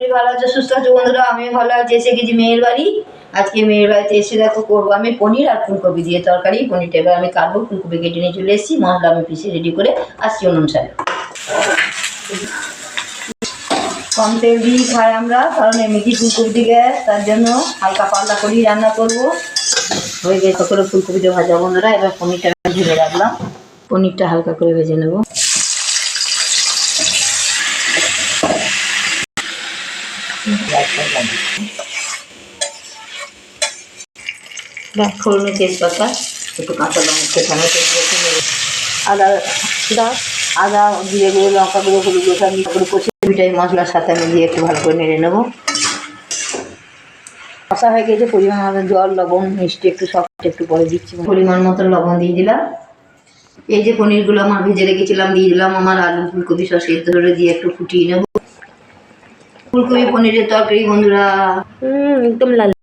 ভালো আছে, সুস্থ আছে বন্ধুরা। আমিও ভালো আছি। এসে গেছি মেয়ের বাড়ি। আজকে মেয়ের বাড়িতে এসে দেখো করবো আমি পনির আর ফুলকপি দিয়ে তরকারি। পনিরটা এবার আমি কাটবো, ফুলকপি কেটে নিয়ে চলে এসেছি। মশলা আমি পিষে রেডি করে আসছি অনুসারে। কম তেল দিয়েই খাই আমরা, কারণ এমনিতেই ফুলকপি গ্যাস, তার জন্য হালকা পাতলা করেই রান্না করবো। হয়ে গেছে করে ফুলকপিটা ভাজা বন্ধুরা। এবার পনিরটা ঢেলে রাখলাম, পনিরটা হালকা করে ভেজে নেবো। ফোড়নে তেজপাতা, একটু কাঁচা লঙ্কা, টমেটো দিয়ে আদা জিরে গুঁড়ো, লঙ্কা গুঁড়ো, হলুদ গুঁড়ো সব মিক্স করে কষে মিঠাই মশলার সাথে আমি দিয়ে একটু ভালো করে নেড়ে নেবো। কষা হয়ে গেছে, পরিমাণ মতো জল, লবণ, মিষ্টি একটু সব একটু পরে দিচ্ছি। পরিমাণ মতো লবণ দিয়ে দিলাম। এই যে পনিরগুলো আমার ভেজে রেখেছিলাম দিয়ে দিলাম। আমার আলু ফুলকপি সব সেদ্ধ করে দিয়ে একটু ফুটিয়ে নেবো। ফুলকপি পনিরের তরকারি বন্ধুরা একদম লাল।